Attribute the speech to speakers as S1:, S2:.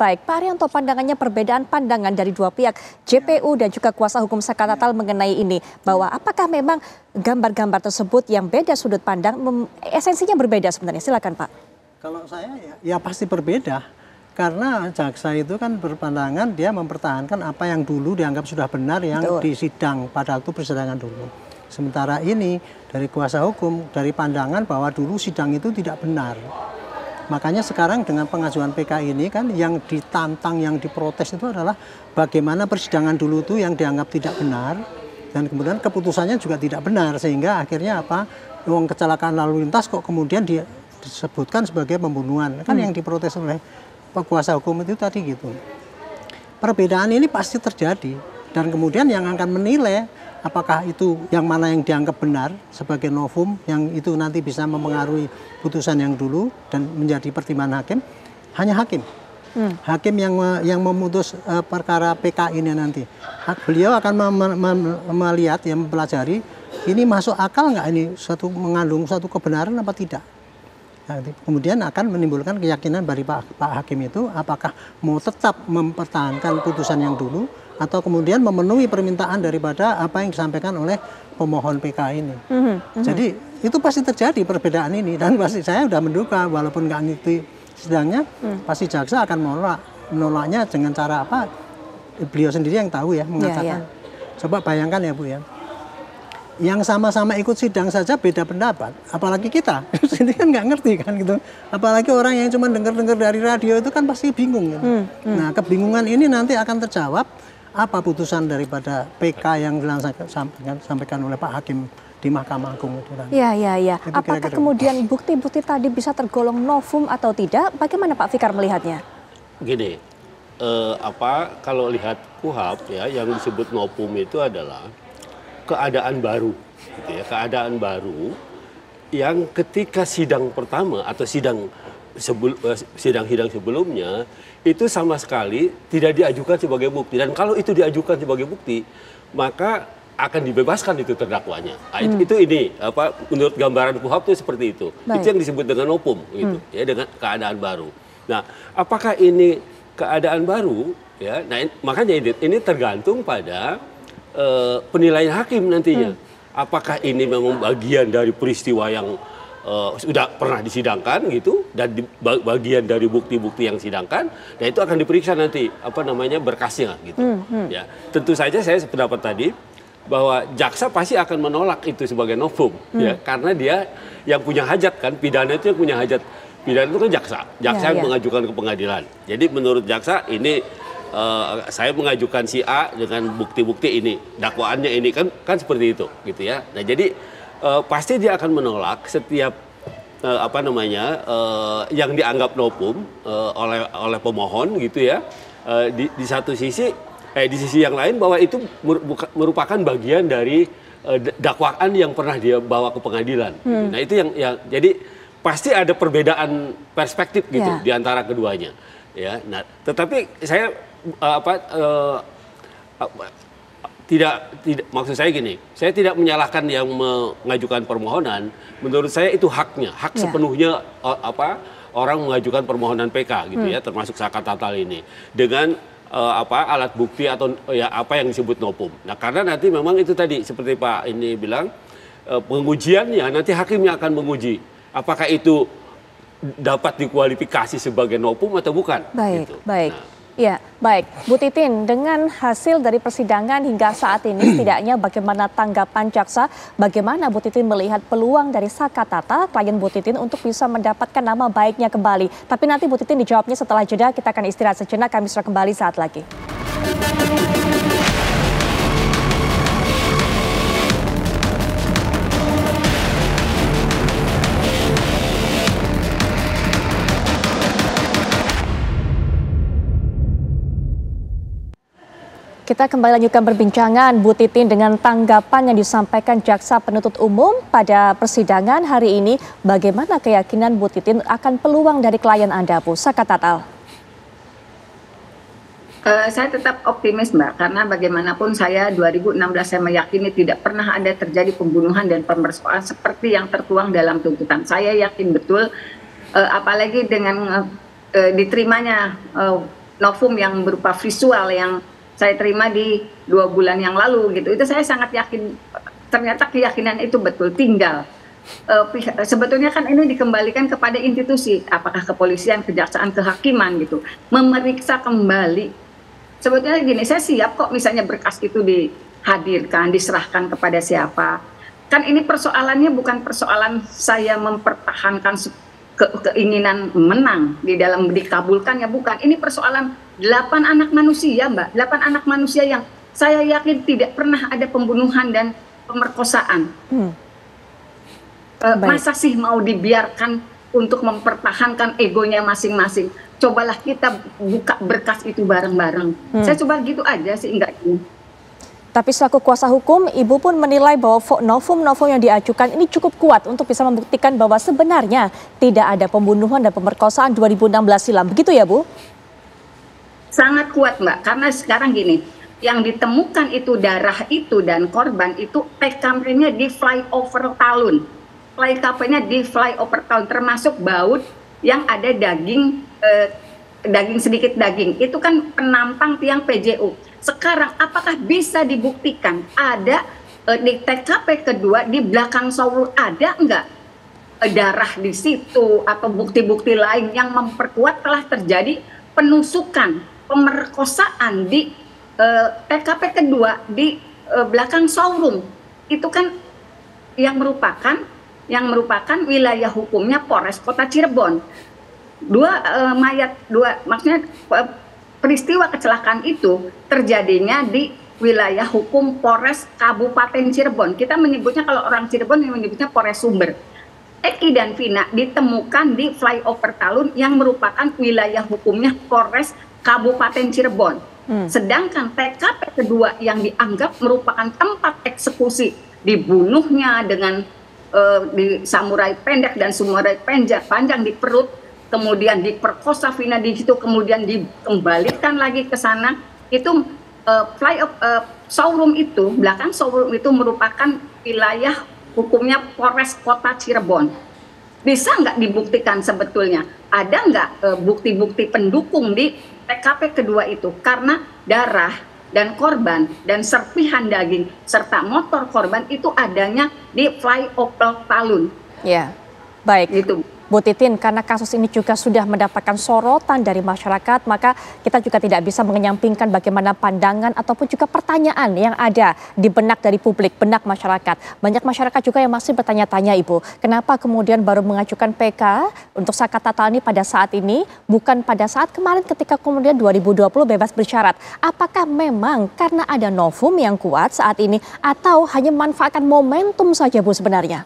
S1: Baik, Pak Arianto, pandangannya perbedaan pandangan dari dua pihak, JPU dan juga kuasa hukum Saka Tatal mengenai ini, bahwa apakah memang gambar-gambar tersebut yang beda sudut pandang, esensinya berbeda sebenarnya? Silakan Pak.
S2: Kalau saya ya pasti berbeda, karena jaksa itu kan berpandangan dia mempertahankan apa yang dulu dianggap sudah benar yang di sidang pada waktu persidangan dulu. Sementara ini dari kuasa hukum dari pandangan bahwa dulu sidang itu tidak benar. Makanya sekarang dengan pengajuan PK ini kan yang ditantang, yang diprotes itu adalah bagaimana persidangan dulu itu yang dianggap tidak benar dan kemudian keputusannya juga tidak benar, sehingga akhirnya apa, uang kecelakaan lalu lintas kok kemudian disebutkan sebagai pembunuhan. Kan yang diprotes oleh kuasa hukum itu tadi gitu. Perbedaan ini pasti terjadi dan kemudian yang akan menilai apakah itu yang mana yang dianggap benar sebagai novum yang itu nanti bisa mempengaruhi putusan yang dulu dan menjadi pertimbangan hakim, hanya hakim. Hakim yang memutus perkara PK ini nanti. Beliau akan melihat, yang mempelajari ini masuk akal nggak, ini mengandung suatu kebenaran apa tidak. Nah, kemudian akan menimbulkan keyakinan dari Pak Hakim itu apakah mau tetap mempertahankan putusan yang dulu atau kemudian memenuhi permintaan daripada apa yang disampaikan oleh pemohon PK ini. Jadi itu pasti terjadi perbedaan ini dan pasti saya sudah menduga walaupun nggak ngikuti sidangnya pasti jaksa akan menolaknya dengan cara apa, beliau sendiri yang tahu ya mengatakan. Coba bayangkan ya Bu ya, yang sama-sama ikut sidang saja beda pendapat, apalagi kita ini kan nggak ngerti kan gitu, apalagi orang yang cuma dengar-dengar dari radio itu kan pasti bingung gitu. Nah kebingungan ini nanti akan terjawab apa putusan daripada PK yang disampaikan oleh Pak Hakim di Mahkamah Agung itu.
S1: Iya. Apakah kemudian bukti-bukti tadi bisa tergolong novum atau tidak? Bagaimana Pak Fikar melihatnya?
S3: Gini, kalau lihat KUHP ya, yang disebut novum itu adalah keadaan baru, gitu ya, keadaan baru yang ketika sidang pertama atau sidang sebelumnya itu sama sekali tidak diajukan sebagai bukti, dan kalau itu diajukan sebagai bukti maka akan dibebaskan itu terdakwanya. Itu ini menurut gambaran KUHP itu seperti itu. Baik. Itu yang disebut dengan novum gitu ya, dengan keadaan baru. Nah, apakah ini keadaan baru ya? Nah, makanya ini tergantung pada penilaian hakim nantinya. Apakah ini memang bagian dari peristiwa yang sudah pernah disidangkan gitu dan bagian dari bukti-bukti yang sidangkan, dan itu akan diperiksa nanti berkasnya gitu. Ya, tentu saja saya sependapat tadi bahwa jaksa pasti akan menolak itu sebagai novum ya, karena dia yang punya hajat kan, pidana itu yang punya hajat. Pidana itu kan jaksa yang mengajukan ke pengadilan. Jadi menurut jaksa ini saya mengajukan si A dengan bukti-bukti ini, dakwaannya ini kan seperti itu gitu ya. Nah, jadi pasti dia akan menolak setiap yang dianggap novum oleh pemohon gitu ya. Di satu sisi di sisi yang lain bahwa itu merupakan bagian dari dakwaan yang pernah dia bawa ke pengadilan. Gitu. Nah, itu yang jadi pasti ada perbedaan perspektif gitu di antara keduanya. Ya. Nah, tetapi saya tidak maksud saya gini, saya tidak menyalahkan yang mengajukan permohonan. Menurut saya itu haknya, hak sepenuhnya orang mengajukan permohonan PK gitu ya, termasuk Saka Tatal ini dengan alat bukti atau ya apa yang disebut novum. Nah, karena nanti memang itu tadi seperti Pak ini bilang, pengujiannya nanti hakimnya akan menguji apakah itu dapat dikualifikasi sebagai novum atau bukan.
S1: Baik,
S3: gitu.
S1: baik. Ya, baik. Bu Titin, dengan hasil dari persidangan hingga saat ini setidaknya bagaimana tanggapan jaksa? Bagaimana Bu Titin melihat peluang dari Saka Tatal, klien Bu Titin, untuk bisa mendapatkan nama baiknya kembali? Tapi nanti Bu Titin dijawabnya setelah jeda, kita akan istirahat sejenak, kami sudah kembali saat lagi. Kita kembali lanjutkan perbincangan Bu Titin dengan tanggapan yang disampaikan jaksa penuntut umum pada persidangan hari ini. Bagaimana keyakinan Bu Titin akan peluang dari klien Anda, Bu Saka Tatal?
S4: Saya tetap optimis, Mbak, karena bagaimanapun saya 2016 saya meyakini tidak pernah ada terjadi pembunuhan dan pemerkosaan seperti yang tertuang dalam tuntutan. Saya yakin betul, apalagi dengan diterimanya novum yang berupa visual yang saya terima di 2 bulan yang lalu gitu. Itu saya sangat yakin, ternyata keyakinan itu betul. Tinggal sebetulnya kan ini dikembalikan kepada institusi, apakah kepolisian, kejaksaan, kehakiman gitu, memeriksa kembali. Sebetulnya gini, saya siap kok misalnya berkas itu dihadirkan, diserahkan kepada siapa. Kan ini persoalannya bukan persoalan saya mempertahankan keinginan menang di dalam dikabulkan, ya bukan. Ini persoalan 8 anak manusia, Mbak. 8 anak manusia yang saya yakin tidak pernah ada pembunuhan dan pemerkosaan. Masa sih mau dibiarkan untuk mempertahankan egonya masing-masing? Cobalah kita buka berkas itu bareng-bareng. Saya coba gitu aja sih, enggak ini.
S1: Tapi selaku kuasa hukum, Ibu pun menilai bahwa novum-novum yang diajukan ini cukup kuat untuk bisa membuktikan bahwa sebenarnya tidak ada pembunuhan dan pemerkosaan 2016 silam. Begitu ya, Bu?
S4: Sangat kuat, Mbak. Karena sekarang gini, yang ditemukan itu darah itu dan korban itu TKP-nya di flyover Talun. TKP-nya di flyover Talun, termasuk baut yang ada daging, sedikit daging. Itu kan penampang tiang PJU. Sekarang apakah bisa dibuktikan ada di TKP kedua di belakang Saurul ada enggak darah di situ atau bukti-bukti lain yang memperkuat telah terjadi penusukan, pemerkosaan di TKP kedua di belakang showroom? Itu kan yang merupakan wilayah hukumnya Polres Kota Cirebon. Maksudnya peristiwa kecelakaan itu terjadinya di wilayah hukum Polres Kabupaten Cirebon. Kita menyebutnya, kalau orang Cirebon menyebutnya Polres Sumber. Eki dan Vina ditemukan di flyover Talun yang merupakan wilayah hukumnya Polres Kabupaten Cirebon. Sedangkan TKP kedua yang dianggap merupakan tempat eksekusi, dibunuhnya dengan di samurai pendek dan samurai panjang di perut, kemudian diperkosa Vina di situ, kemudian dikembalikan lagi ke sana. Itu showroom itu, belakang showroom itu merupakan wilayah hukumnya Polres Kota Cirebon. Bisa nggak dibuktikan sebetulnya? Ada nggak bukti-bukti pendukung di TKP kedua itu? Karena darah dan korban dan serpihan daging serta motor korban itu adanya di flyover Talun.
S1: Ya, baik.
S4: Gitu.
S1: Bu Titin, karena kasus ini juga sudah mendapatkan sorotan dari masyarakat, maka kita juga tidak bisa mengenyampingkan bagaimana pandangan ataupun juga pertanyaan yang ada di benak dari publik, benak masyarakat. Banyak masyarakat juga yang masih bertanya-tanya, Ibu, kenapa kemudian baru mengajukan PK untuk Saka Tatal ini pada saat ini, bukan pada saat kemarin ketika kemudian 2020 bebas bersyarat. Apakah memang karena ada novum yang kuat saat ini atau hanya memanfaatkan momentum saja, Bu, sebenarnya?